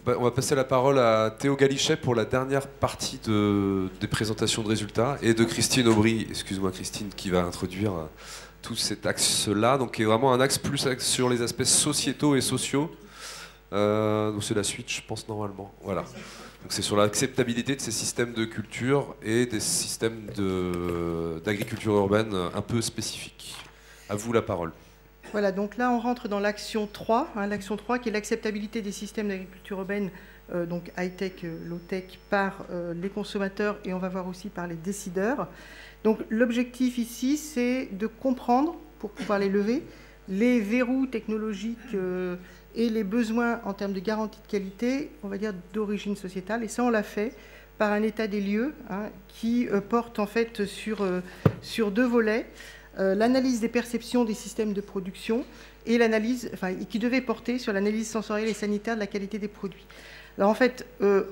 On va passer la parole à Théo Galichet pour la dernière partie des présentations de résultats et de Christine Aubry, excuse-moi Christine, qui va introduire tout cet axe-là, donc qui est vraiment un axe plus sur les aspects sociétaux et sociaux. Donc c'est la suite, je pense, normalement. Voilà. Donc c'est sur l'acceptabilité de ces systèmes de culture et des systèmes d'agriculture urbaine un peu spécifiques. À vous la parole. Voilà, donc là on rentre dans l'action 3, l'action 3 qui est l'acceptabilité des systèmes d'agriculture urbaine, donc high-tech, low-tech, par les consommateurs et on va voir aussi par les décideurs. Donc l'objectif ici, c'est de comprendre, pour pouvoir les lever, les verrous technologiques et les besoins en termes de garantie de qualité, on va dire d'origine sociétale. Et ça, on l'a fait par un état des lieux qui porte en fait sur deux volets. L'analyse des perceptions des systèmes de production et l'analyse, qui devait porter sur l'analyse sensorielle et sanitaire de la qualité des produits. Alors en fait,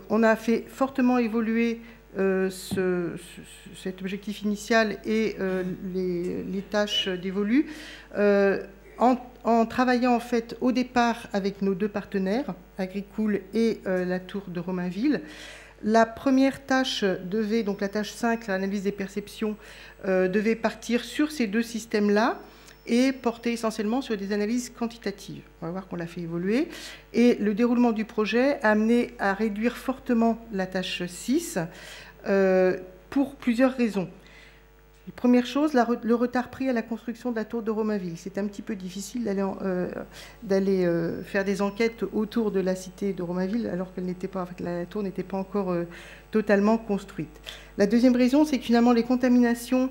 on a fait fortement évoluer cet objectif initial et les tâches dévolues en travaillant en fait au départ avec nos deux partenaires, Agricool et la Tour de Romainville. La première tâche devait, donc la tâche 5, l'analyse des perceptions, devait partir sur ces deux systèmes-là et porter essentiellement sur des analyses quantitatives. On va voir qu'on l'a fait évoluer. Et le déroulement du projet a amené à réduire fortement la tâche 6 pour plusieurs raisons. Première chose, le retard pris à la construction de la tour de Romainville. C'est un petit peu difficile d'aller faire des enquêtes autour de la cité de Romainville alors qu'elle n'était pas, en fait, la tour n'était pas encore totalement construite. La deuxième raison, c'est que finalement les contaminations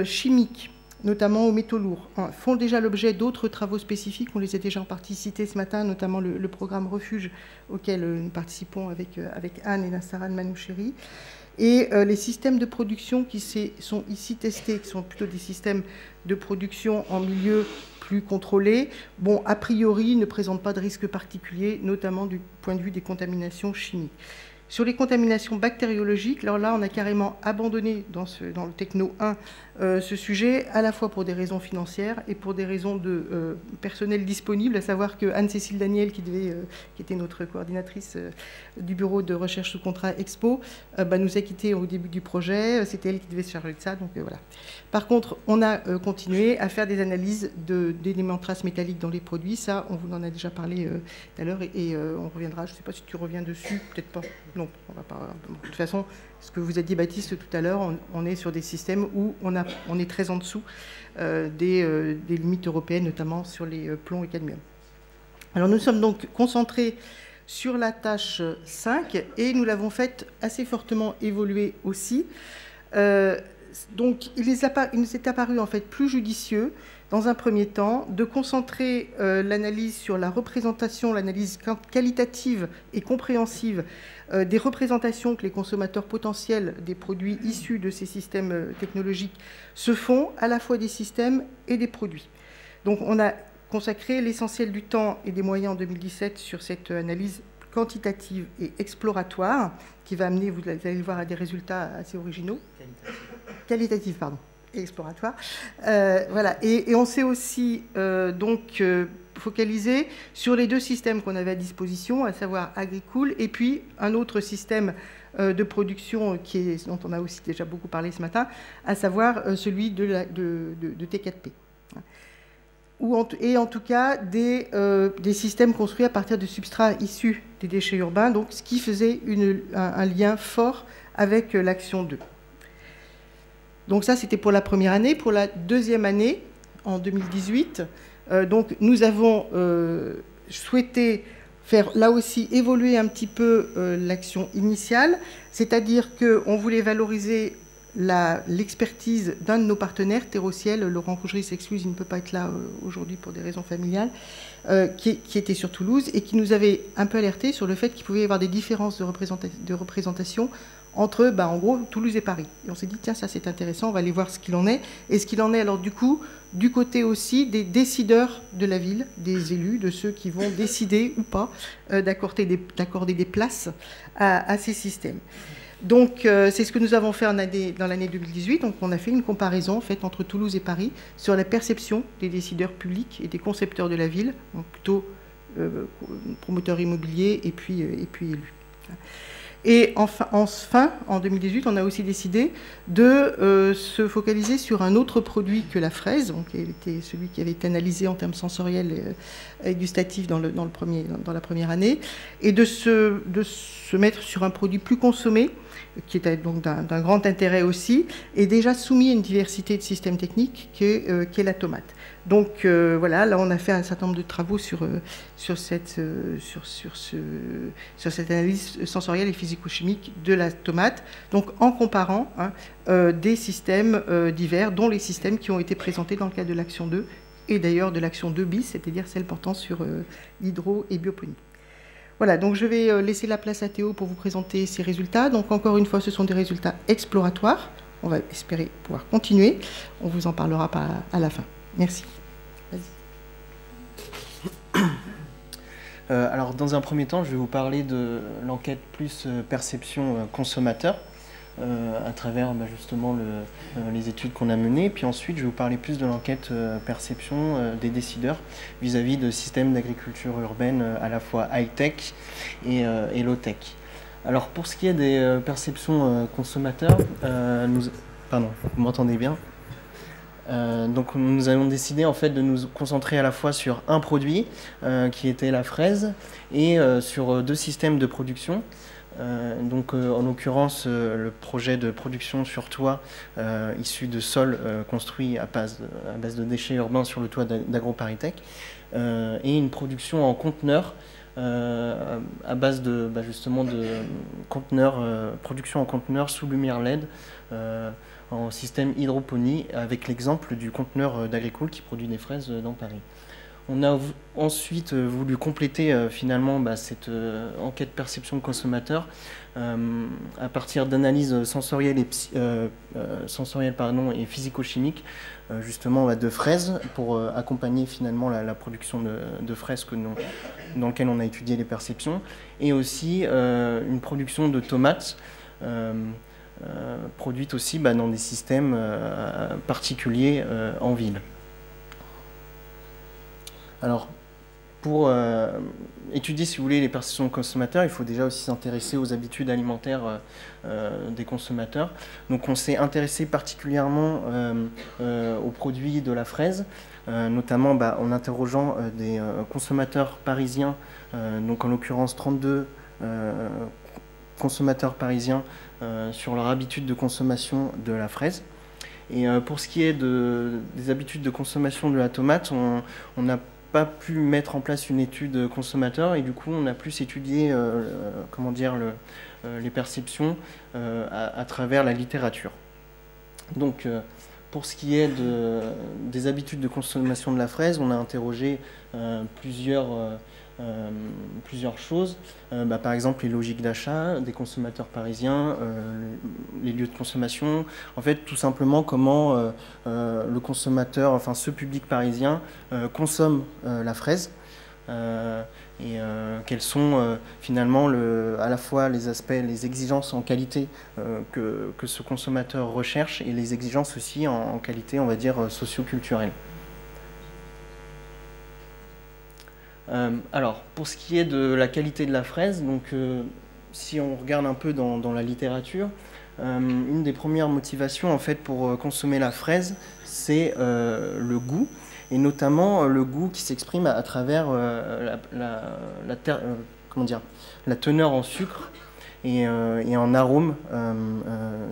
chimiques, notamment aux métaux lourds, font déjà l'objet d'autres travaux spécifiques. On les a déjà en partie cités ce matin, notamment le programme Refuge auquel nous participons avec Anne et Nassara Manoucheri. Et les systèmes de production qui sont ici testés, qui sont plutôt des systèmes de production en milieu plus contrôlé, bon, a priori, ne présentent pas de risque particulier, notamment du point de vue des contaminations chimiques. Sur les contaminations bactériologiques, alors là, on a carrément abandonné dans le Techno 1 ce sujet, à la fois pour des raisons financières et pour des raisons de personnel disponible, à savoir que Anne-Cécile Daniel, qui était notre coordinatrice du bureau de recherche sous contrat Expo, nous a quittés au début du projet. C'était elle qui devait se charger de ça, donc voilà. Par contre, on a continué à faire des analyses d'éléments traces métalliques dans les produits. Ça, on vous en a déjà parlé tout à l'heure et on reviendra. Je ne sais pas si tu reviens dessus, peut-être pas. Non, on va pas. De toute façon, ce que vous a dit Baptiste tout à l'heure, on est sur des systèmes où on est très en dessous des limites européennes, notamment sur les plombs et cadmium. Alors nous sommes donc concentrés sur la tâche 5 et nous l'avons faite assez fortement évoluer aussi. Donc il nous est apparu en fait plus judicieux, dans un premier temps, de concentrer l'analyse sur la représentation, l'analyse qualitative et compréhensive des représentations que les consommateurs potentiels des produits issus de ces systèmes technologiques se font, à la fois des systèmes et des produits. Donc on a consacré l'essentiel du temps et des moyens en 2017 sur cette analyse quantitative et exploratoire, qui va amener, vous allez le voir, à des résultats assez originaux. Qualitative, pardon, et exploratoire. Voilà. Et on s'est aussi donc focalisé sur les deux systèmes qu'on avait à disposition, à savoir Agricool, et puis un autre système de production dont on a aussi déjà beaucoup parlé ce matin, à savoir celui de T4P. Et en tout cas des systèmes construits à partir de substrats issus des déchets urbains, donc ce qui faisait un lien fort avec l'action 2. Donc ça, c'était pour la première année. Pour la deuxième année, en 2018, donc nous avons souhaité faire là aussi évoluer un petit peu l'action initiale, c'est-à-dire qu'on voulait valoriser l'expertise d'un de nos partenaires, Terrociel. Laurent Rougerie s'excuse, il ne peut pas être là aujourd'hui pour des raisons familiales, qui était sur Toulouse et qui nous avait un peu alerté sur le fait qu'il pouvait y avoir des différences de représentation entre, en gros, Toulouse et Paris. Et on s'est dit, tiens, ça c'est intéressant, on va aller voir ce qu'il en est. Et ce qu'il en est, alors du coup, du côté aussi des décideurs de la ville, des élus, de ceux qui vont décider ou pas d'accorder des places à ces systèmes. Donc, c'est ce que nous avons fait dans l'année 2018. Donc, on a fait une comparaison en fait, entre Toulouse et Paris sur la perception des décideurs publics et des concepteurs de la ville, donc plutôt promoteurs immobiliers et puis élus. Et enfin, en 2018, on a aussi décidé de se focaliser sur un autre produit que la fraise, donc, qui était celui qui avait été analysé en termes sensoriels et gustatifs dans la première année, et de se mettre sur un produit plus consommé, qui est donc d'un grand intérêt aussi, et déjà soumis à une diversité de systèmes techniques qui est la tomate. Donc voilà, là on a fait un certain nombre de travaux sur cette analyse sensorielle et physico-chimique de la tomate, donc en comparant des systèmes divers, dont les systèmes qui ont été présentés dans le cadre de l'action 2, et d'ailleurs de l'action 2 bis, c'est-à-dire celle portant sur l'hydro et bioponie. Voilà, donc je vais laisser la place à Théo pour vous présenter ces résultats. Donc encore une fois, ce sont des résultats exploratoires. On va espérer pouvoir continuer. On vous en parlera à la fin. Merci. Vas-y. Alors, dans un premier temps, je vais vous parler de l'enquête plus perception consommateur à travers justement les études qu'on a menées. Puis ensuite, je vais vous parler plus de l'enquête perception des décideurs vis-à-vis de systèmes d'agriculture urbaine à la fois high-tech et low-tech. Alors, pour ce qui est des perceptions consommateurs, pardon, vous m'entendez bien ? Donc nous avons décidé en fait de nous concentrer à la fois sur un produit qui était la fraise et sur deux systèmes de production. Donc en l'occurrence le projet de production sur toit issu de sols construits à base de déchets urbains sur le toit d'AgroParisTech et une production en conteneurs à base de justement de conteneurs, production en conteneurs sous lumière LED en système hydroponie, avec l'exemple du conteneur d'Agricool qui produit des fraises dans Paris. On a ensuite voulu compléter finalement cette enquête perception consommateur à partir d'analyses sensorielles et physico-chimiques justement de fraises pour accompagner finalement la production de fraises dans laquelle on a étudié les perceptions, et aussi une production de tomates produite aussi dans des systèmes particuliers en ville. Alors, pour étudier, si vous voulez, les perceptions consommateurs, il faut déjà aussi s'intéresser aux habitudes alimentaires des consommateurs. Donc, on s'est intéressé particulièrement aux produits de la fraise, notamment en interrogeant des consommateurs parisiens, donc en l'occurrence 32 consommateurs parisiens sur leur habitude de consommation de la fraise. Et pour ce qui est des habitudes de consommation de la tomate, on n'a pas pu mettre en place une étude consommateur, et du coup on a plus étudié les perceptions à travers la littérature. Donc pour ce qui est des habitudes de consommation de la fraise, on a interrogé plusieurs choses, par exemple les logiques d'achat des consommateurs parisiens, les lieux de consommation, en fait tout simplement comment le consommateur, enfin ce public parisien consomme la fraise, et quels sont finalement à la fois les aspects, les exigences en qualité que ce consommateur recherche, et les exigences aussi en qualité, on va dire, socio-culturelle. Alors, pour ce qui est de la qualité de la fraise, donc, si on regarde un peu dans la littérature, une des premières motivations en fait, pour consommer la fraise, c'est le goût, et notamment le goût qui s'exprime à travers la teneur en sucre et en arôme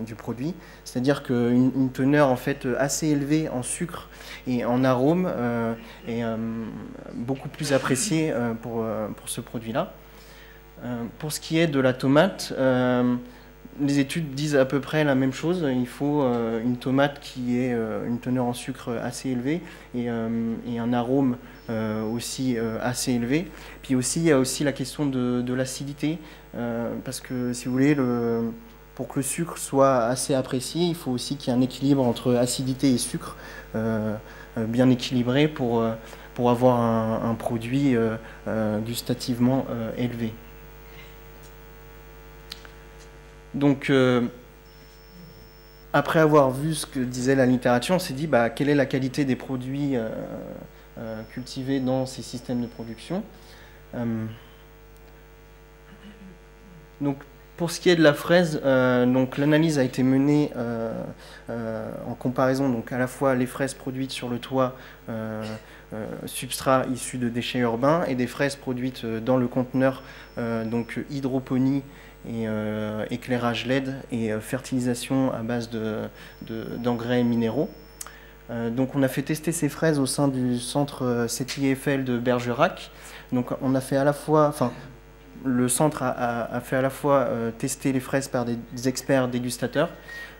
du produit. C'est-à-dire qu'une teneur en fait, assez élevée en sucre et en arôme est beaucoup plus appréciée pour ce produit-là. Pour ce qui est de la tomate, les études disent à peu près la même chose. Il faut une tomate qui ait une teneur en sucre assez élevée et un arôme aussi assez élevé. Puis aussi, il y a aussi la question de l'acidité, parce que si vous voulez, pour que le sucre soit assez apprécié, il faut aussi qu'il y ait un équilibre entre acidité et sucre bien équilibré pour avoir un produit gustativement élevé. Donc, après avoir vu ce que disait la littérature, on s'est dit quelle est la qualité des produits cultivés dans ces systèmes de production. Donc, pour ce qui est de la fraise, donc l'analyse a été menée en comparaison donc à la fois les fraises produites sur le toit, substrat issus de déchets urbains, et des fraises produites dans le conteneur, donc hydroponie et éclairage LED et fertilisation à base d'engrais minéraux. Donc on a fait tester ces fraises au sein du centre CTIFL de Bergerac. Donc on a fait à la fois, enfin, le centre a fait à la fois tester les fraises par des experts dégustateurs.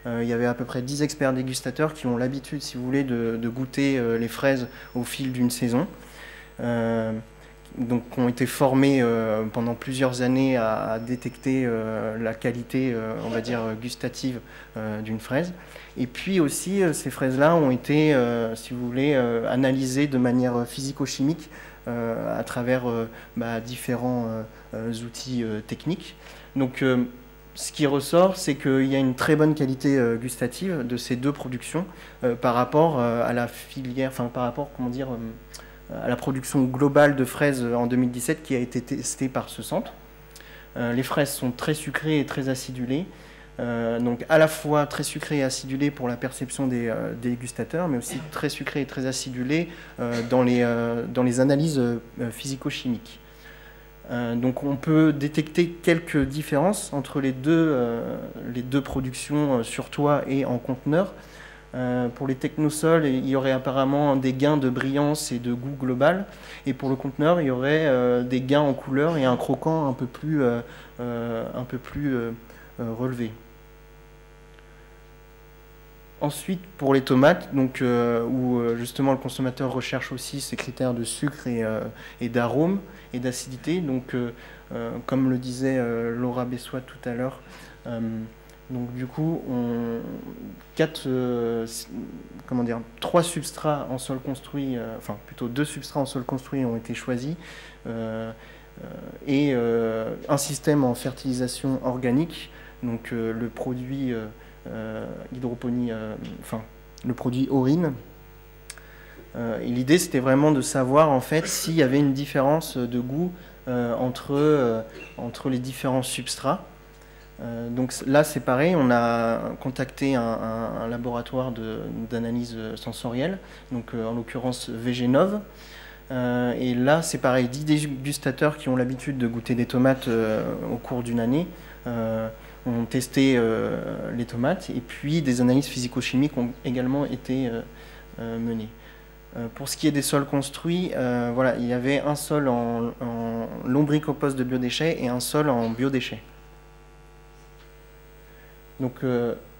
Il y avait à peu près 10 experts dégustateurs qui ont l'habitude, si vous voulez, de goûter les fraises au fil d'une saison. Donc ont été formés pendant plusieurs années à détecter la qualité, on va dire, gustative d'une fraise. Et puis aussi, ces fraises-là ont été, si vous voulez, analysées de manière physico-chimique à travers différents outils techniques. Donc, ce qui ressort, c'est qu'il y a une très bonne qualité gustative de ces deux productions par rapport à la filière, enfin par rapport, comment dire, à la production globale de fraises en 2017 qui a été testée par ce centre. Les fraises sont très sucrées et très acidulées. Donc à la fois très sucré et acidulé pour la perception des dégustateurs, mais aussi très sucré et très acidulé dans les analyses physico-chimiques. Donc on peut détecter quelques différences entre les deux productions sur toit et en conteneur. Pour les technosols, il y aurait apparemment des gains de brillance et de goût global, et pour le conteneur, il y aurait des gains en couleur et un croquant un peu plus relevé. Ensuite, pour les tomates, donc, où justement le consommateur recherche aussi ces critères de sucre et d'arôme et d'acidité. Donc, comme le disait Laura Bessois tout à l'heure, donc du coup, trois substrats en sol construit, enfin plutôt 2 substrats en sol construit ont été choisis, et un système en fertilisation organique, donc le produit hydroponie, enfin le produit Aurine. Et l'idée, c'était vraiment de savoir en fait s'il y avait une différence de goût entre les différents substrats. Donc là, c'est pareil, on a contacté un laboratoire d'analyse sensorielle, donc en l'occurrence VGnov. Et là, c'est pareil, 10 dégustateurs qui ont l'habitude de goûter des tomates au cours d'une année ont testé les tomates, et puis des analyses physico-chimiques ont également été menées. Pour ce qui est des sols construits, voilà, il y avait un sol en lombricompost de biodéchets et un sol en biodéchets. Donc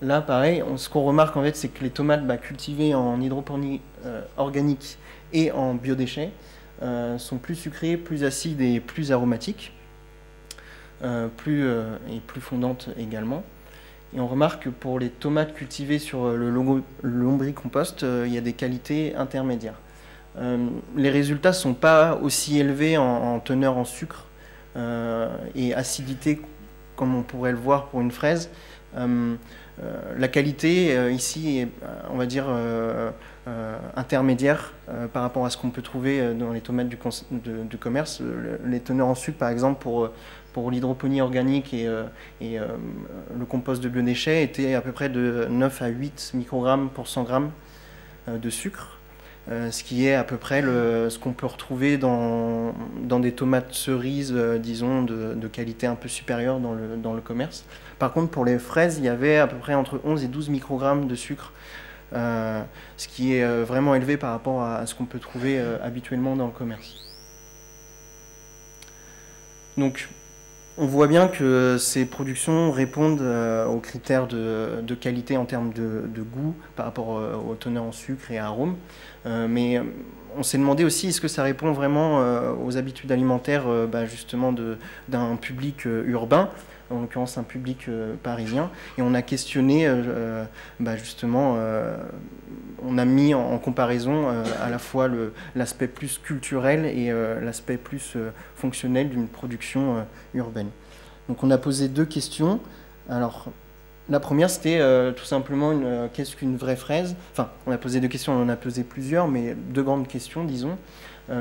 là, pareil, ce qu'on remarque en fait, c'est que les tomates cultivées en hydroponie organique et en biodéchets sont plus sucrées, plus acides et plus aromatiques, et plus fondantes également. Et on remarque que pour les tomates cultivées sur le lombricompost, il y a des qualités intermédiaires. Les résultats ne sont pas aussi élevés en teneur en sucre et acidité comme on pourrait le voir pour une fraise. La qualité ici est, on va dire, intermédiaire par rapport à ce qu'on peut trouver dans les tomates du commerce. Les teneurs en sucre, par exemple, pour l'hydroponie organique et le compost de biodéchets étaient à peu près de 9 à 8 microgrammes pour 100 grammes de sucre, ce qui est à peu près ce qu'on peut retrouver dans des tomates cerises, disons, de qualité un peu supérieure dans le commerce. Par contre, pour les fraises, il y avait à peu près entre 11 et 12 microgrammes de sucre, ce qui est vraiment élevé par rapport à ce qu'on peut trouver habituellement dans le commerce. Donc, on voit bien que ces productions répondent aux critères de qualité en termes de goût par rapport aux teneurs en sucre et à arômes. Mais on s'est demandé aussi, est-ce que ça répond vraiment aux habitudes alimentaires justement d'un public urbain, en l'occurrence un public parisien. Et on a questionné justement, on a mis en comparaison à la fois l'aspect plus culturel et l'aspect plus fonctionnel d'une production urbaine. Donc on a posé 2 questions. Alors, La première, c'était tout simplement qu'est-ce qu'une vraie fraise? Enfin, on a posé 2 questions, on en a posé plusieurs, mais 2 grandes questions, disons.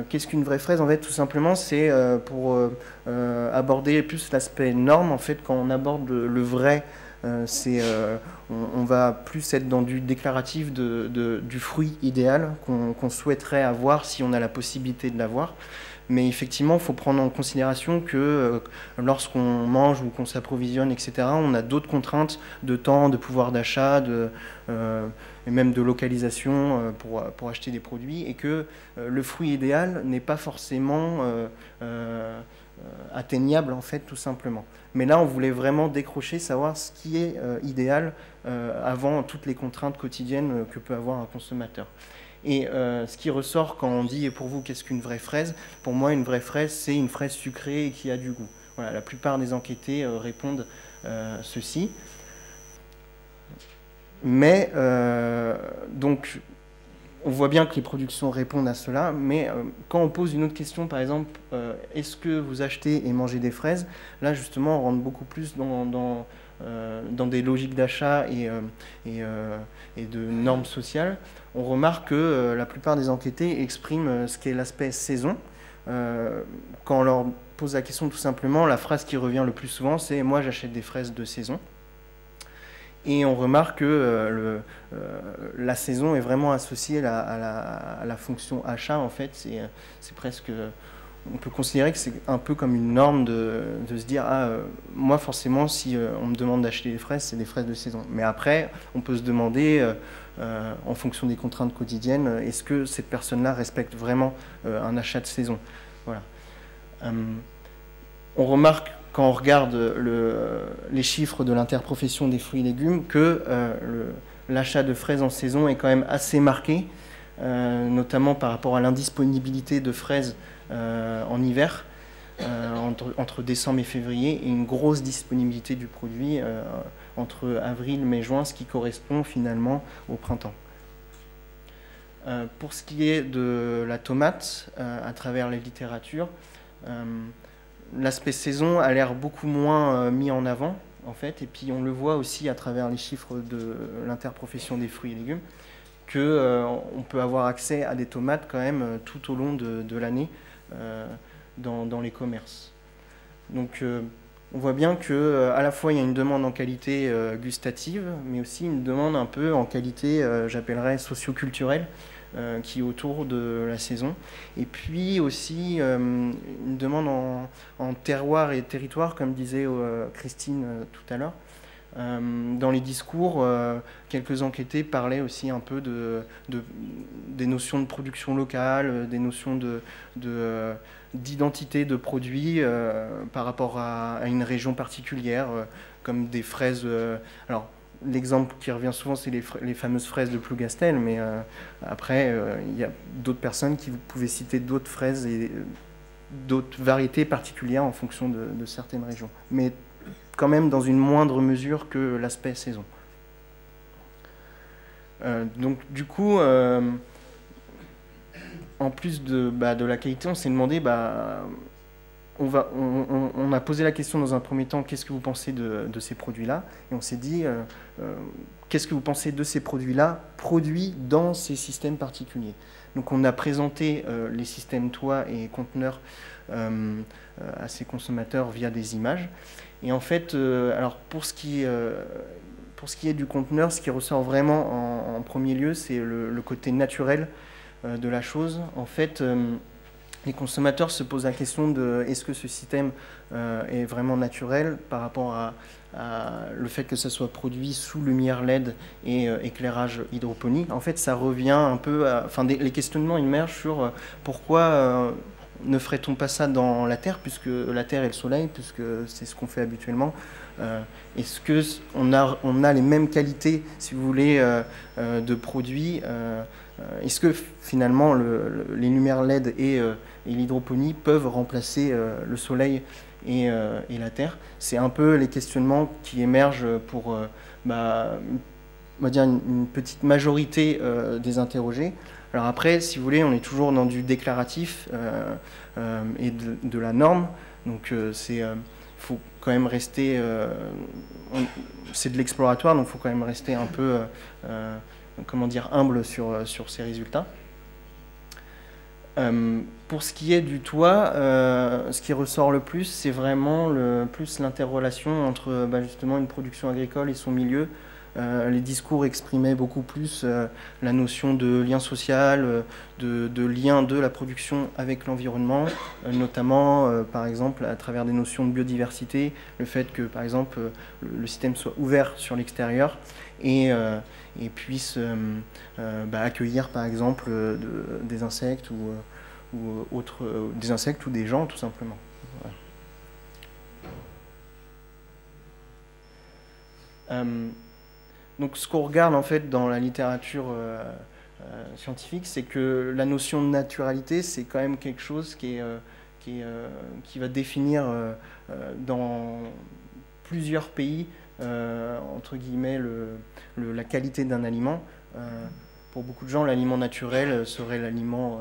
Qu'est-ce qu'une vraie fraise? En fait, tout simplement, c'est pour aborder plus l'aspect norme. En fait, quand on aborde le vrai, on va plus être dans du déclaratif du fruit idéal qu'on souhaiterait avoir si on a la possibilité de l'avoir. Mais effectivement, il faut prendre en considération que lorsqu'on mange ou qu'on s'approvisionne, etc., on a d'autres contraintes de temps, de pouvoir d'achat, et même de localisation pour acheter des produits, et que le fruit idéal n'est pas forcément atteignable, en fait, tout simplement. Mais là, on voulait vraiment décrocher, savoir ce qui est idéal avant toutes les contraintes quotidiennes que peut avoir un consommateur. Et ce qui ressort quand on dit, et pour vous, qu'est-ce qu'une vraie fraise? Pour moi, une vraie fraise, c'est une fraise sucrée et qui a du goût. Voilà, la plupart des enquêtés répondent ceci. Mais, donc, on voit bien que les productions répondent à cela, mais quand on pose une autre question, par exemple, est-ce que vous achetez et mangez des fraises? Là, justement, on rentre beaucoup plus dans des logiques d'achat et de normes sociales. On remarque que la plupart des enquêtés expriment ce qu'est l'aspect saison. Quand on leur pose la question, tout simplement, la phrase qui revient le plus souvent, c'est « moi, j'achète des fraises de saison ». Et on remarque que la saison est vraiment associée à la fonction achat. En fait, c'est presque... On peut considérer que c'est un peu comme une norme de se dire ah, moi forcément si on me demande d'acheter des fraises, c'est des fraises de saison. Mais après, on peut se demander en fonction des contraintes quotidiennes, est-ce que cette personne-là respecte vraiment un achat de saison? Voilà. On remarque quand on regarde les chiffres de l'interprofession des fruits et légumes que l'achat de fraises en saison est quand même assez marqué, notamment par rapport à l'indisponibilité de fraises en hiver, entre décembre et février, et une grosse disponibilité du produit entre avril, mai, juin, ce qui correspond finalement au printemps. Pour ce qui est de la tomate, à travers les littératures, l'aspect saison a l'air beaucoup moins mis en avant, en fait, et puis on le voit aussi à travers les chiffres de l'interprofession des fruits et légumes, qu'on peut avoir accès à des tomates quand même tout au long de l'année dans les commerces. Donc on voit bien qu'à la fois il y a une demande en qualité gustative, mais aussi une demande un peu en qualité, j'appellerais socio-culturelle, qui est autour de la saison. Et puis aussi une demande en terroir et territoire, comme disait Christine tout à l'heure. Dans les discours, quelques enquêtés parlaient aussi un peu des notions de production locale, des notions d'identité de produits par rapport à une région particulière, comme des fraises. Alors, l'exemple qui revient souvent, c'est les fameuses fraises de Plougastel, mais après, il y a d'autres personnes qui pouvaient citer d'autres fraises et d'autres variétés particulières en fonction de certaines régions. Mais quand même dans une moindre mesure que l'aspect saison. Donc du coup, en plus de la qualité, on s'est demandé, on a posé la question dans un premier temps, qu'est-ce que vous pensez de ces produits-là? Et on s'est dit, qu'est-ce que vous pensez de ces produits-là, produits dans ces systèmes particuliers? Donc on a présenté les systèmes toits et conteneurs à ces consommateurs via des images. Et en fait, alors pour ce qui est du conteneur, ce qui ressort vraiment en premier lieu, c'est le côté naturel de la chose. En fait, les consommateurs se posent la question de est-ce que ce système est vraiment naturel par rapport à le fait que ça soit produit sous lumière LED et éclairage hydroponique. En fait, ça revient un peu les questionnements émergent sur pourquoi ne ferait-on pas ça dans la Terre, puisque la Terre et le Soleil, puisque c'est ce qu'on fait habituellement. Est-ce qu'on a les mêmes qualités, si vous voulez, de produits? Est-ce que finalement les lumières LED et l'hydroponie peuvent remplacer le Soleil et la Terre? C'est un peu les questionnements qui émergent pour on va dire une petite majorité des interrogés. Alors après, si vous voulez, on est toujours dans du déclaratif et de la norme. Donc faut quand même rester... c'est de l'exploratoire, donc il faut quand même rester un peu, comment dire, humble sur ces résultats. Pour ce qui est du toit, ce qui ressort le plus, c'est vraiment plus l'interrelation entre justement une production agricole et son milieu. Les discours exprimaient beaucoup plus la notion de lien social, de lien de la production avec l'environnement, notamment par exemple à travers des notions de biodiversité, le fait que par exemple le système soit ouvert sur l'extérieur et puisse accueillir par exemple des insectes ou des insectes ou des gens tout simplement. Voilà. Donc ce qu'on regarde en fait dans la littérature scientifique, c'est que la notion de naturalité, c'est quand même quelque chose qui va définir dans plusieurs pays, entre guillemets, la qualité d'un aliment. Pour beaucoup de gens, l'aliment naturel serait l'aliment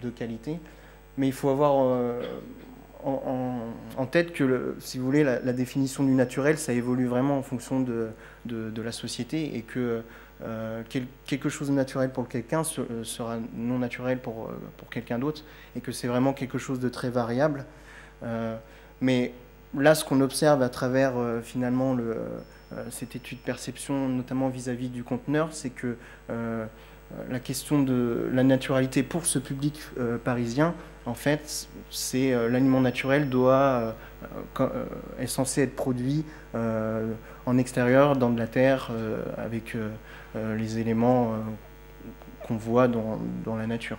de qualité. Mais il faut avoir en tête que, si vous voulez, la définition du naturel, ça évolue vraiment en fonction de la société et que quelque chose de naturel pour quelqu'un sera non naturel pour quelqu'un d'autre et que c'est vraiment quelque chose de très variable. Mais là, ce qu'on observe à travers finalement cette étude perception, notamment vis-à-vis du conteneur, c'est que la question de la naturalité pour ce public parisien, en fait, c'est l'aliment naturel est censé être produit en extérieur, dans de la terre, avec les éléments qu'on voit dans la nature.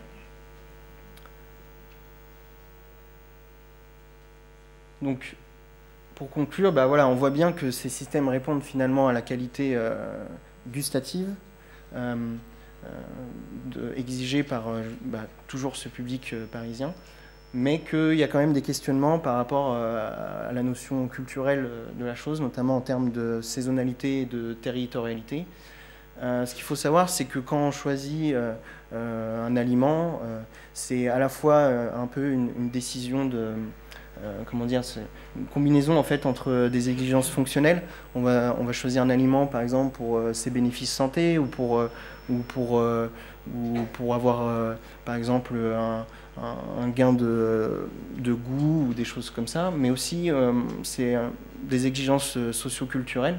Donc, pour conclure, voilà, on voit bien que ces systèmes répondent finalement à la qualité gustative exigée par toujours ce public parisien, mais qu'il y a quand même des questionnements par rapport à la notion culturelle de la chose, notamment en termes de saisonnalité et de territorialité. Ce qu'il faut savoir, c'est que quand on choisit un aliment, c'est à la fois un peu une décision de... comment dire, c'est une combinaison en fait entre des exigences fonctionnelles. On va choisir un aliment par exemple pour ses bénéfices santé ou pour avoir par exemple un gain de goût ou des choses comme ça, mais aussi c'est des exigences socioculturelles.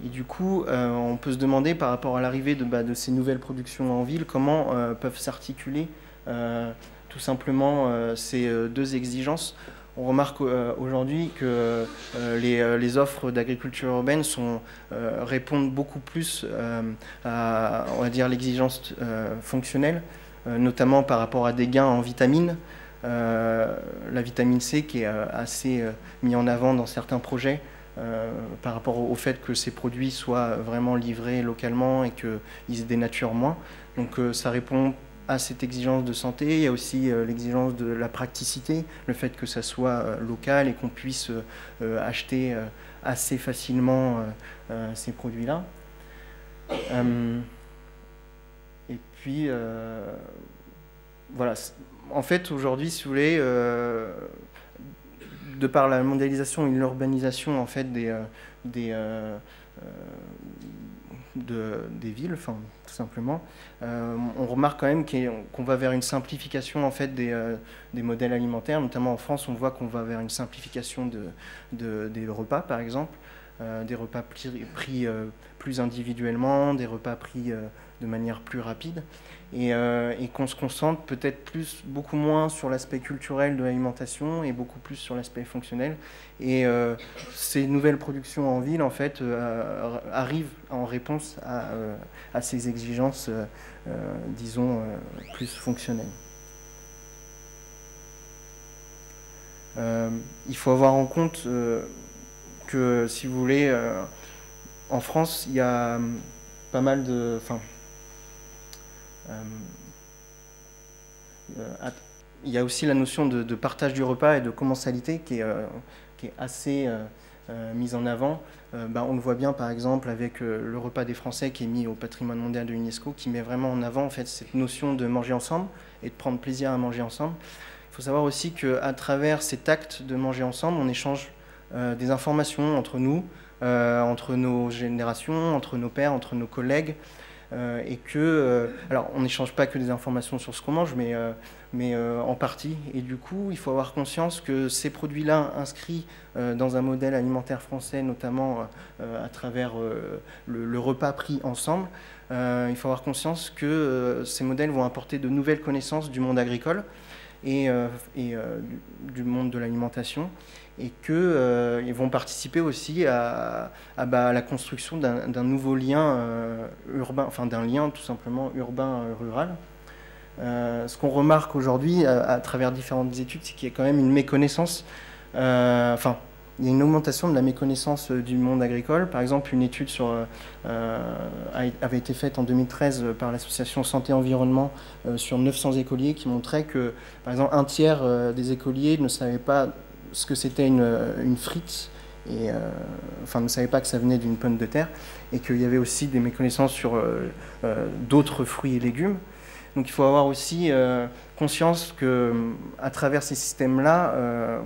Et du coup, on peut se demander par rapport à l'arrivée de ces nouvelles productions en ville, comment peuvent s'articuler tout simplement ces deux exigences. On remarque aujourd'hui que les offres d'agriculture urbaine répondent beaucoup plus à, on va dire, l'exigence fonctionnelle, notamment par rapport à des gains en vitamines. La vitamine C qui est assez mise en avant dans certains projets par rapport au fait que ces produits soient vraiment livrés localement et qu'ils se dénaturent moins. Donc ça répond à cette exigence de santé. Il y a aussi l'exigence de la praticité, le fait que ça soit local et qu'on puisse acheter assez facilement ces produits-là. Et puis, voilà. En fait, aujourd'hui, si vous voulez, de par la mondialisation et l'urbanisation en fait des villes, enfin, tout simplement, on remarque quand même qu'on va vers une simplification en fait des modèles alimentaires. Notamment en France, on voit qu'on va vers une simplification des repas, par exemple, des repas pris plus individuellement, des repas pris de manière plus rapide, et qu'on se concentre peut-être beaucoup moins sur l'aspect culturel de l'alimentation et beaucoup plus sur l'aspect fonctionnel. Et ces nouvelles productions en ville, en fait, arrivent en réponse à ces exigences, disons, plus fonctionnelles. Il faut avoir en compte que, si vous voulez, en France, il y a pas mal de... il y a aussi la notion de partage du repas et de commensalité qui est assez mise en avant. On le voit bien par exemple avec le repas des Français qui est mis au patrimoine mondial de l'UNESCO, qui met vraiment en avant en fait cette notion de manger ensemble et de prendre plaisir à manger ensemble. Il faut savoir aussi qu'à travers cet acte de manger ensemble, on échange des informations entre nous, entre nos générations, entre nos pairs, entre nos collègues, et que, alors on n'échange pas que des informations sur ce qu'on mange, mais en partie. Et du coup, il faut avoir conscience que ces produits-là, inscrits dans un modèle alimentaire français, notamment à travers le repas pris ensemble, il faut avoir conscience que ces modèles vont apporter de nouvelles connaissances du monde agricole et du monde de l'alimentation, et qu'ils vont participer aussi à la construction d'un nouveau lien urbain, enfin d'un lien tout simplement urbain-rural. Ce qu'on remarque aujourd'hui à travers différentes études, c'est qu'il y a quand même une méconnaissance, enfin il y a une augmentation de la méconnaissance du monde agricole. Par exemple, une étude avait été faite en 2013 par l'association Santé Environnement sur 900 écoliers qui montrait que, par exemple, un tiers des écoliers ne savaient pas ce que c'était une frite, et enfin ne savaient pas que ça venait d'une pomme de terre, et qu'il y avait aussi des méconnaissances sur d'autres fruits et légumes. Donc il faut avoir aussi conscience qu'à travers ces systèmes-là,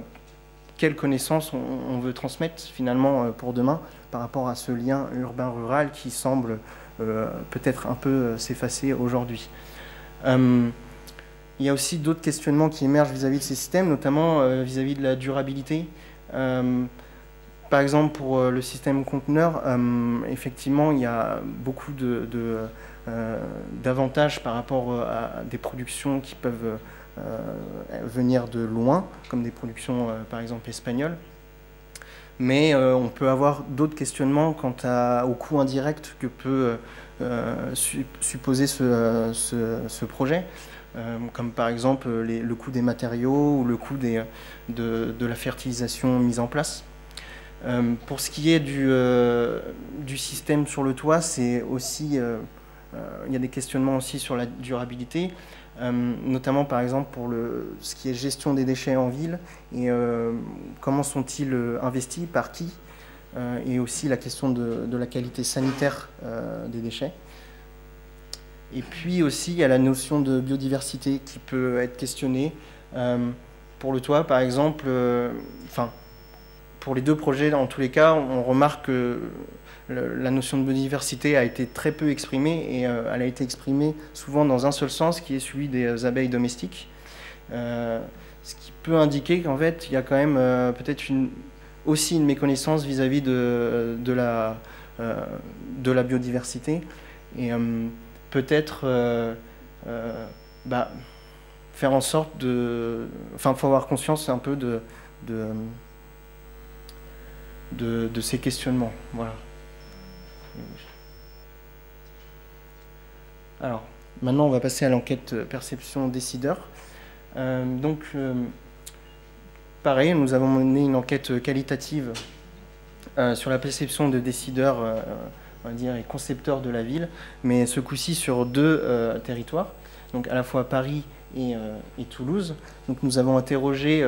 quelles connaissances on veut transmettre finalement pour demain par rapport à ce lien urbain-rural qui semble peut-être un peu s'effacer aujourd'hui. Il y a aussi d'autres questionnements qui émergent vis-à-vis de ces systèmes, notamment vis-à-vis de la durabilité. Par exemple, pour le système conteneur, effectivement, il y a beaucoup d'avantages par rapport à des productions qui peuvent venir de loin, comme des productions par exemple espagnoles. Mais on peut avoir d'autres questionnements quant au coût indirect que peut supposer ce projet, comme par exemple le coût des matériaux ou le coût de la fertilisation mise en place. Pour ce qui est du système sur le toit, c'est aussi, il y a des questionnements aussi sur la durabilité. Notamment par exemple pour ce qui est gestion des déchets en ville, et comment sont-ils investis, par qui, et aussi la question de la qualité sanitaire des déchets. Et puis aussi il y a la notion de biodiversité qui peut être questionnée. Pour le toit par exemple, pour les deux projets en tous les cas, on remarque que la notion de biodiversité a été très peu exprimée, et elle a été exprimée souvent dans un seul sens, qui est celui des abeilles domestiques. Ce qui peut indiquer qu'en fait, il y a quand même peut-être aussi une méconnaissance vis-à-vis de la biodiversité. Et peut-être faire en sorte de... Enfin, il faut avoir conscience un peu de ces questionnements. Voilà. Alors, maintenant, on va passer à l'enquête perception décideur. Pareil, nous avons mené une enquête qualitative sur la perception de décideurs, on va dire, et concepteurs de la ville, mais ce coup-ci sur deux territoires, donc à la fois Paris et Toulouse. Donc, nous avons interrogé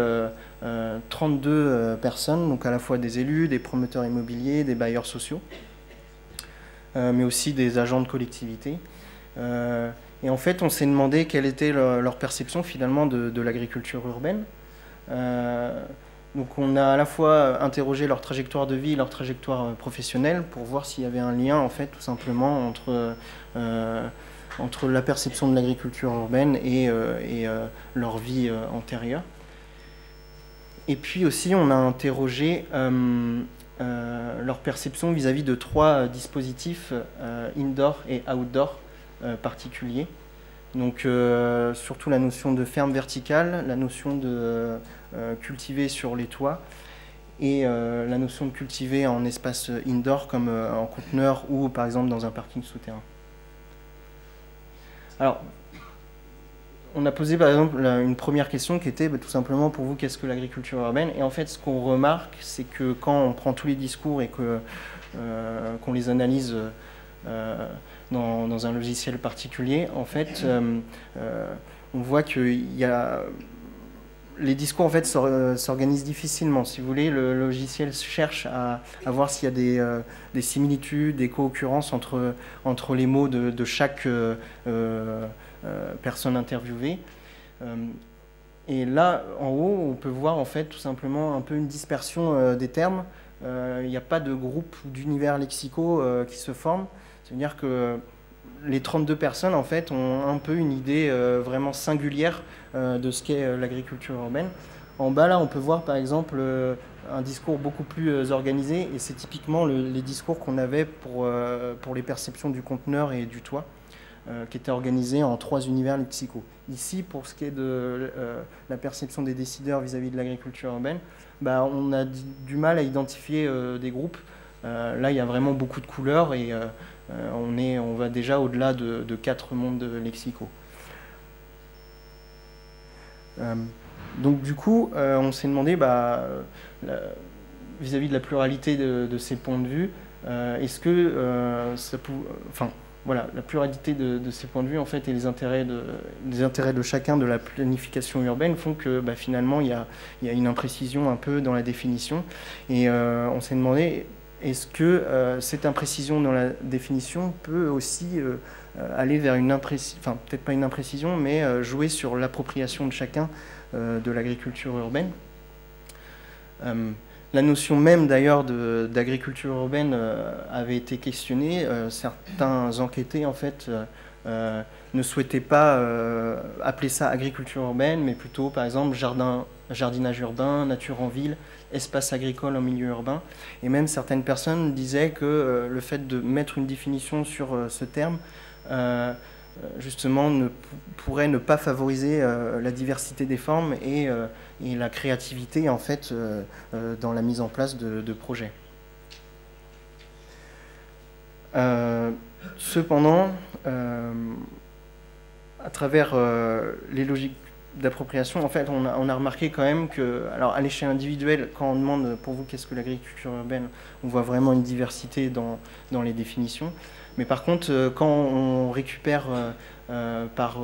32 personnes, donc à la fois des élus, des promoteurs immobiliers, des bailleurs sociaux, mais aussi des agents de collectivité. Et en fait, on s'est demandé quelle était leur perception finalement de l'agriculture urbaine. Donc on a à la fois interrogé leur trajectoire de vie, leur trajectoire professionnelle, pour voir s'il y avait un lien en fait tout simplement entre la perception de l'agriculture urbaine et leur vie antérieure. Et puis aussi on a interrogé leur perception vis-à-vis de trois dispositifs indoor et outdoor particuliers. Donc surtout la notion de ferme verticale, la notion de cultiver sur les toits, et la notion de cultiver en espace indoor comme en conteneur ou par exemple dans un parking souterrain. Alors, on a posé par exemple une première question qui était tout simplement pour vous, qu'est-ce que l'agriculture urbaine? Et en fait, ce qu'on remarque, c'est que quand on prend tous les discours et qu'on les analyse dans un logiciel particulier, en fait, on voit que les discours en fait s'organisent difficilement. Si vous voulez, le logiciel cherche à voir s'il y a des similitudes, des co-occurrences entre les mots de chaque personne interviewée. Et là, en haut, on peut voir en fait tout simplement un peu une dispersion des termes. Il n'y a pas de groupe d'univers lexicaux qui se forment. C'est-à-dire que les 32 personnes en fait ont un peu une idée vraiment singulière de ce qu'est l'agriculture urbaine. En bas là, on peut voir par exemple un discours beaucoup plus organisé, et c'est typiquement les discours qu'on avait pour les perceptions du conteneur et du toit, qui étaient organisés en 3 univers lexicaux. Ici, pour ce qui est de la perception des décideurs vis-à-vis de l'agriculture urbaine, bah, on a du mal à identifier des groupes. Là, il y a vraiment beaucoup de couleurs, et on va déjà au-delà de 4 mondes lexicaux. Donc du coup, on s'est demandé, vis-à-vis de la pluralité de ces points de vue, est-ce que voilà, la pluralité de ces points de vue en fait, et les intérêts de chacun de la planification urbaine font que finalement il y a une imprécision un peu dans la définition, et on s'est demandé, est-ce que cette imprécision dans la définition peut aussi aller vers une imprécision, enfin peut-être pas une imprécision, mais jouer sur l'appropriation de chacun de l'agriculture urbaine. La notion même d'ailleurs d'agriculture urbaine avait été questionnée. Certains enquêtés en fait ne souhaitaient pas appeler ça agriculture urbaine, mais plutôt par exemple jardinage urbain, nature en ville, espace agricole en milieu urbain. Et même certaines personnes disaient que le fait de mettre une définition sur ce terme justement pourrait ne pas favoriser la diversité des formes et la créativité en fait dans la mise en place de projets. Cependant, à travers les logiques d'appropriation, en fait, on a remarqué quand même que, alors à l'échelle individuelle, quand on demande pour vous qu'est-ce que l'agriculture urbaine, on voit vraiment une diversité dans les définitions. Mais par contre, quand on récupère par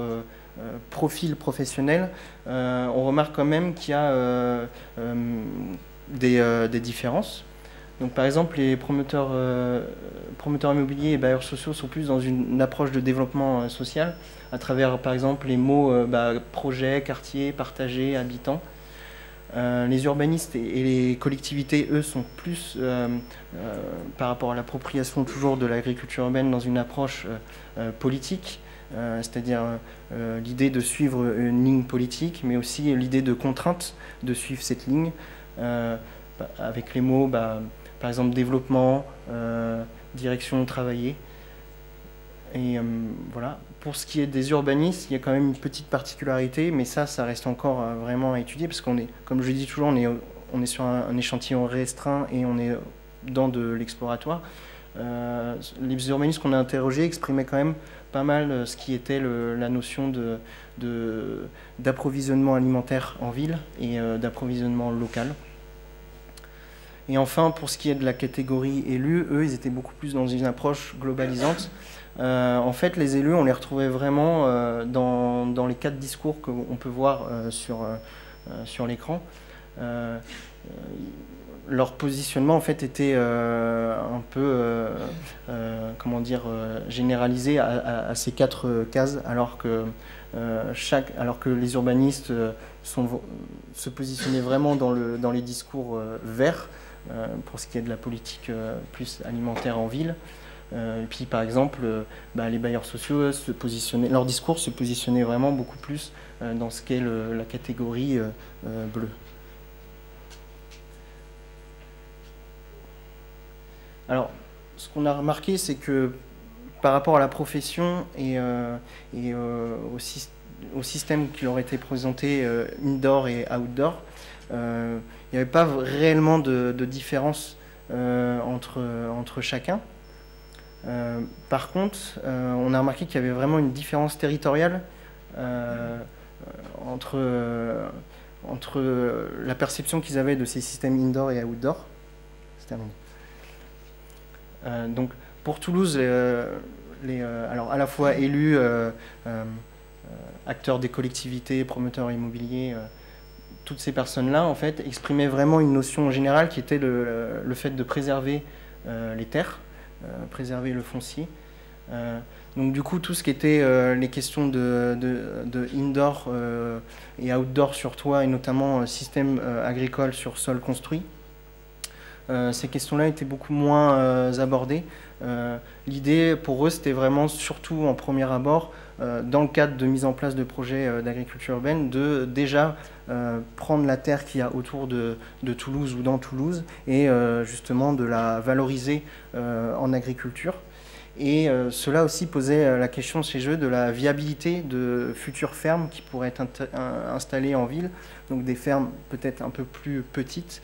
profil professionnel, on remarque quand même qu'il y a des différences. Donc par exemple, les promoteurs immobiliers et bailleurs sociaux sont plus dans une approche de développement social, à travers par exemple les mots projet, quartier, partagé, habitant. Les urbanistes et les collectivités, eux, sont plus par rapport à l'appropriation toujours de l'agriculture urbaine dans une approche politique, c'est-à-dire l'idée de suivre une ligne politique, mais aussi l'idée de contrainte de suivre cette ligne, avec les mots, par exemple, développement, direction travailler. Et voilà. Pour ce qui est des urbanistes, il y a quand même une petite particularité, mais ça reste encore vraiment à étudier, parce qu'on est, comme je dis toujours, on est sur un échantillon restreint et on est dans de l'exploratoire. Les urbanistes qu'on a interrogés exprimaient quand même pas mal ce qui était la notion d'approvisionnement alimentaire en ville et d'approvisionnement local. Et enfin, pour ce qui est de la catégorie élus, eux, ils étaient beaucoup plus dans une approche globalisante. En fait, les élus, on les retrouvait vraiment dans les 4 discours qu'on peut voir sur l'écran. Leur positionnement, en fait, était un peu, comment dire, généralisé à ces 4 cases, alors que les urbanistes se positionnaient vraiment dans les discours verts, pour ce qui est de la politique plus alimentaire en ville. Et puis par exemple, les bailleurs sociaux leur discours se positionnait vraiment beaucoup plus dans ce qu'est la catégorie bleue. Alors, ce qu'on a remarqué, c'est que par rapport à la profession et au système qui leur était présenté indoor et outdoor, il n'y avait pas réellement de différence entre chacun. Par contre, on a remarqué qu'il y avait vraiment une différence territoriale entre la perception qu'ils avaient de ces systèmes indoor et outdoor. C'est terminé. Donc, pour Toulouse, alors à la fois élus, acteurs des collectivités, promoteurs immobiliers, toutes ces personnes-là, en fait, exprimaient vraiment une notion générale qui était le fait de préserver les terres, préserver le foncier, Donc du coup, tout ce qui était les questions de indoor et outdoor sur toit, et notamment système agricole sur sol construit, ces questions-là étaient beaucoup moins abordées. L'idée pour eux, c'était vraiment, surtout en premier abord, dans le cadre de mise en place de projets d'agriculture urbaine, de déjà prendre la terre qu'il y a autour de Toulouse ou dans Toulouse et justement de la valoriser en agriculture. Et cela aussi posait la question chez eux de la viabilité de futures fermes qui pourraient être installées en ville, donc des fermes peut-être un peu plus petites.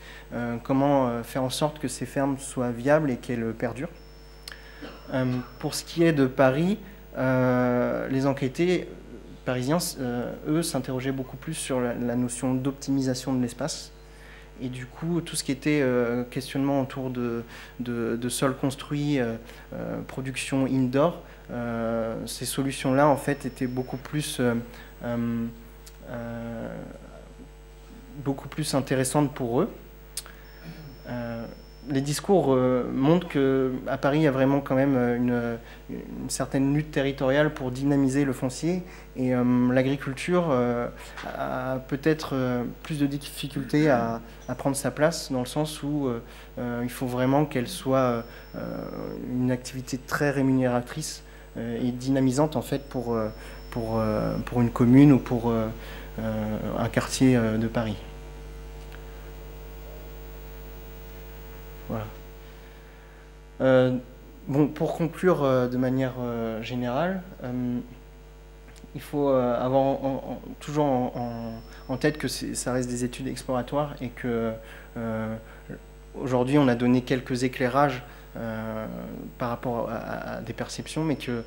Comment faire en sorte que ces fermes soient viables et qu'elles perdurent. Pour ce qui est de Paris, les enquêtés parisiens, eux, s'interrogeaient beaucoup plus sur la notion d'optimisation de l'espace. Et du coup, tout ce qui était questionnement autour de sol construit, production indoor, ces solutions-là, en fait, étaient beaucoup plus intéressantes pour eux. Les discours montrent qu'à Paris, il y a vraiment quand même une certaine lutte territoriale pour dynamiser le foncier. Et l'agriculture a peut-être plus de difficultés à prendre sa place, dans le sens où il faut vraiment qu'elle soit une activité très rémunératrice et dynamisante en fait pour une commune ou pour un quartier de Paris. Voilà. Bon, pour conclure de manière générale, il faut avoir toujours en tête que ça reste des études exploratoires et que aujourd'hui on a donné quelques éclairages par rapport à des perceptions, mais que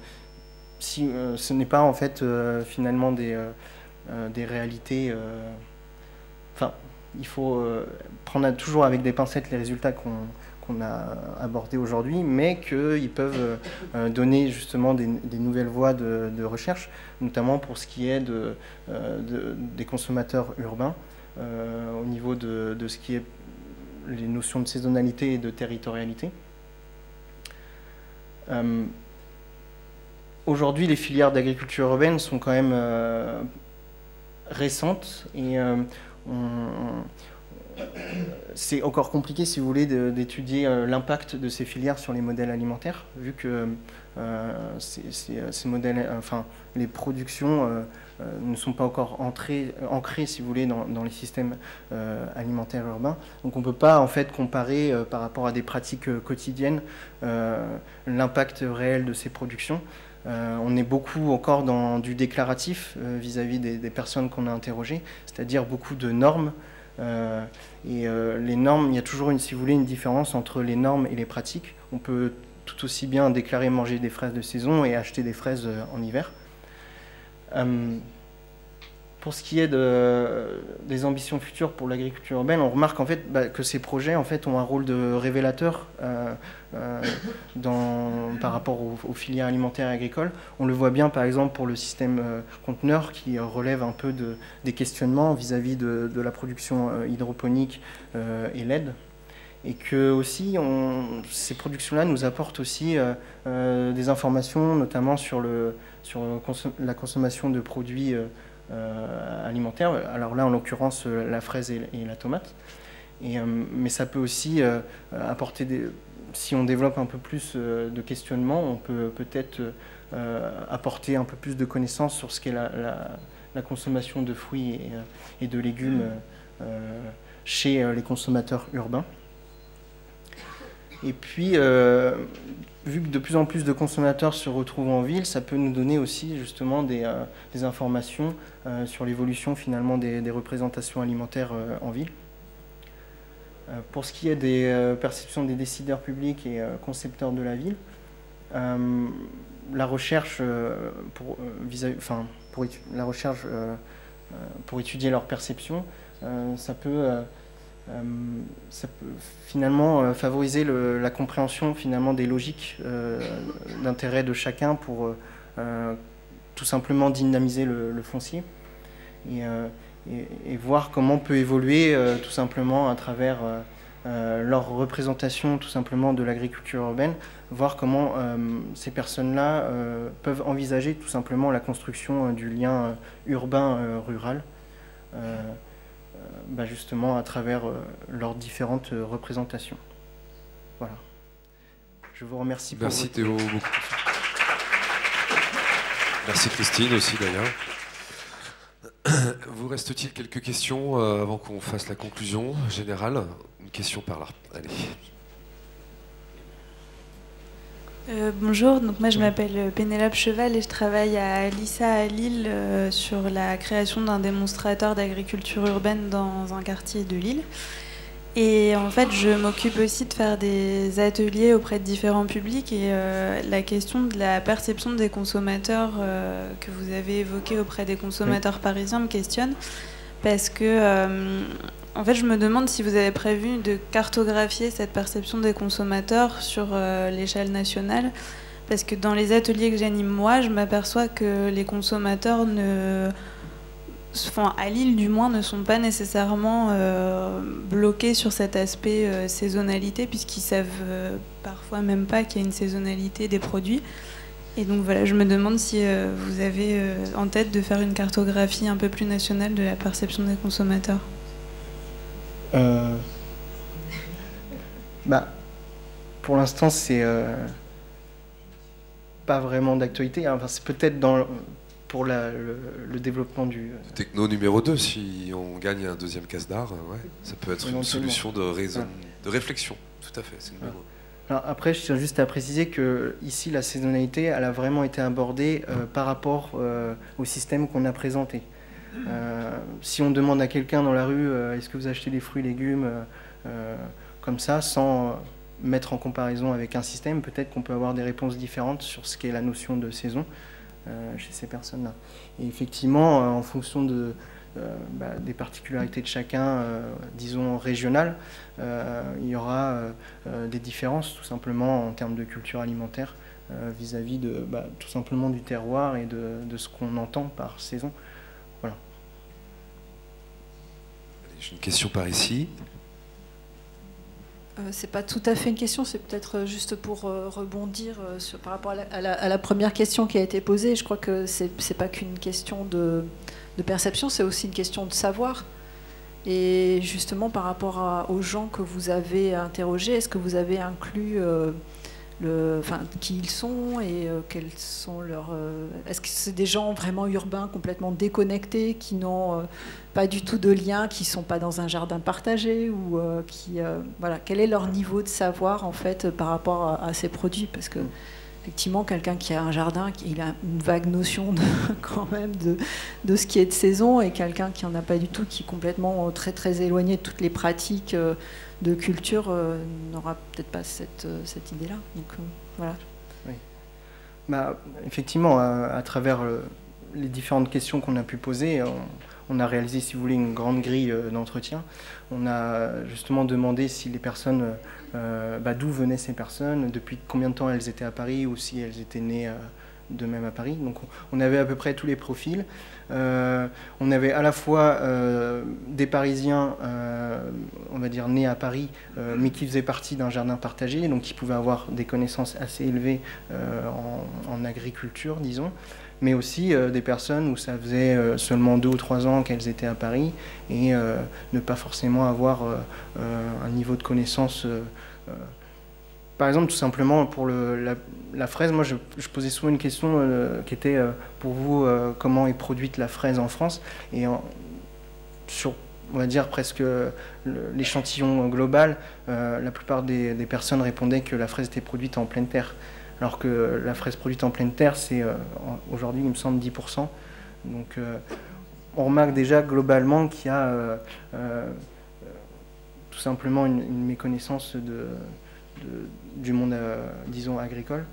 si ce n'est pas en fait finalement des réalités. Enfin, il faut prendre toujours avec des pincettes les résultats qu'on a abordés aujourd'hui, mais qu'ils peuvent donner justement des nouvelles voies de recherche, notamment pour ce qui est des consommateurs urbains, au niveau de ce qui est les notions de saisonnalité et de territorialité. Aujourd'hui, les filières d'agriculture urbaine sont quand même récentes et c'est encore compliqué, si vous voulez, d'étudier l'impact de ces filières sur les modèles alimentaires, vu que ces modèles, enfin, les productions ne sont pas encore ancrées, si vous voulez, dans les systèmes alimentaires urbains. Donc on ne peut pas en fait comparer par rapport à des pratiques quotidiennes l'impact réel de ces productions. On est beaucoup encore dans du déclaratif vis-à-vis des personnes qu'on a interrogées, c'est-à-dire beaucoup de normes. Les normes, il y a toujours, si vous voulez, une différence entre les normes et les pratiques. On peut tout aussi bien déclarer manger des fraises de saison et acheter des fraises en hiver. Pour ce qui est des ambitions futures pour l'agriculture urbaine, on remarque en fait que ces projets en fait ont un rôle de révélateur par rapport aux filières alimentaires et agricoles. On le voit bien par exemple pour le système conteneur qui relève un peu des questionnements vis-à-vis de la production hydroponique et LED. Et que aussi, ces productions-là nous apportent aussi des informations, notamment sur la consommation de produits alimentaires. Alors là, en l'occurrence, la fraise et la tomate. Mais ça peut aussi apporter si on développe un peu plus de questionnement, on peut peut-être apporter un peu plus de connaissances sur ce qu'est la consommation de fruits et de légumes chez les consommateurs urbains. Et puis, vu que de plus en plus de consommateurs se retrouvent en ville, ça peut nous donner aussi justement des informations sur l'évolution finalement des représentations alimentaires en ville. Pour ce qui est des perceptions des décideurs publics et concepteurs de la ville, la recherche pour étudier leurs perceptions, ça peut finalement favoriser la compréhension finalement des logiques d'intérêt de chacun pour tout simplement dynamiser le foncier et voir comment peut évoluer tout simplement à travers leur représentation tout simplement de l'agriculture urbaine, voir comment ces personnes-là peuvent envisager tout simplement la construction du lien urbain-rural, justement à travers leurs différentes représentations. Voilà. Je vous remercie pour Merci Théo beaucoup. Merci Christine aussi d'ailleurs. Vous reste-t-il quelques questions avant qu'on fasse la conclusion générale? Une question par là. Allez. Bonjour, donc moi je m'appelle Pénélope Cheval et je travaille à l'ISA à Lille sur la création d'un démonstrateur d'agriculture urbaine dans un quartier de Lille. Et en fait, je m'occupe aussi de faire des ateliers auprès de différents publics et la question de la perception des consommateurs que vous avez évoquée auprès des consommateurs parisiens me questionne parce que en fait, je me demande si vous avez prévu de cartographier cette perception des consommateurs sur l'échelle nationale parce que dans les ateliers que j'anime moi, je m'aperçois que les consommateurs à Lille du moins, ne sont pas nécessairement bloqués sur cet aspect saisonnalité, puisqu'ils savent parfois même pas qu'il y a une saisonnalité des produits. Et donc voilà, je me demande si vous avez en tête de faire une cartographie un peu plus nationale de la perception des consommateurs. Pour l'instant, c'est pas vraiment d'actualité. Enfin, c'est peut-être pour le développement du... Techno numéro 2, si on gagne un deuxième casse d'art, ouais, ça peut être une solution de réflexion. Tout à fait, c'est numéro 1. Alors après, je tiens juste à préciser que ici, la saisonnalité, elle a vraiment été abordée par rapport au système qu'on a présenté. Si on demande à quelqu'un dans la rue, est-ce que vous achetez des fruits et légumes comme ça, sans mettre en comparaison avec un système, peut-être qu'on peut avoir des réponses différentes sur ce qu'est la notion de saison chez ces personnes-là. Et effectivement, en fonction des particularités de chacun, disons régionales, il y aura des différences tout simplement en termes de culture alimentaire vis-à-vis de tout simplement du terroir et de ce qu'on entend par saison. Voilà. J'ai une question par ici. C'est pas tout à fait une question, c'est peut-être juste pour rebondir par rapport à la première question qui a été posée. Je crois que c'est pas qu'une question de perception, c'est aussi une question de savoir. Et justement, par rapport aux gens que vous avez interrogés, est-ce que vous avez inclus qui ils sont et quels sont leurs... Est-ce que c'est des gens vraiment urbains, complètement déconnectés, qui n'ont pas du tout de lien, qui ne sont pas dans un jardin partagé ou voilà, quel est leur niveau de savoir en fait par rapport à ces produits? Parce que effectivement, quelqu'un qui a un jardin, il a une vague notion quand même de ce qui est de saison, et quelqu'un qui n'en a pas du tout, qui est complètement très très éloigné de toutes les pratiques de culture, n'aura peut-être pas cette idée-là. Donc voilà. Oui. Effectivement, à travers les différentes questions qu'on a pu poser, on a réalisé, si vous voulez, une grande grille d'entretien. On a justement demandé si les personnes, d'où venaient ces personnes, depuis combien de temps elles étaient à Paris, ou si elles étaient nées de même à Paris. Donc on avait à peu près tous les profils. On avait à la fois des Parisiens, on va dire nés à Paris, mais qui faisaient partie d'un jardin partagé, donc qui pouvaient avoir des connaissances assez élevées en agriculture, disons, mais aussi des personnes où ça faisait seulement 2 ou 3 ans qu'elles étaient à Paris et ne pas forcément avoir un niveau de connaissance. Par exemple, tout simplement pour la fraise, moi je posais souvent une question qui était pour vous, comment est produite la fraise en France, et sur, on va dire, presque l'échantillon global, la plupart des personnes répondaient que la fraise était produite en pleine terre. Alors que la fraise produite en pleine terre, c'est aujourd'hui, il me semble, 10%. Donc on remarque déjà globalement qu'il y a tout simplement une méconnaissance du monde, disons, agricole.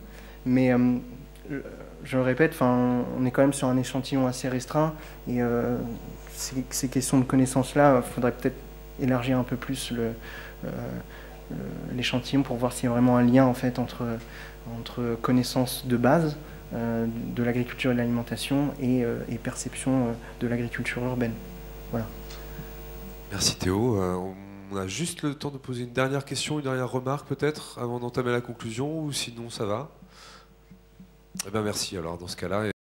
Mais je le répète, on est quand même sur un échantillon assez restreint, et ces questions de connaissance-là, il faudrait peut-être élargir un peu plus l'échantillon pour voir s'il y a vraiment un lien en fait entre connaissance de base de l'agriculture et de l'alimentation et perception de l'agriculture urbaine. Voilà. Merci Théo. On On a juste le temps de poser une dernière question, une dernière remarque peut-être, avant d'entamer la conclusion, ou sinon ça va. Eh bien merci alors dans ce cas-là.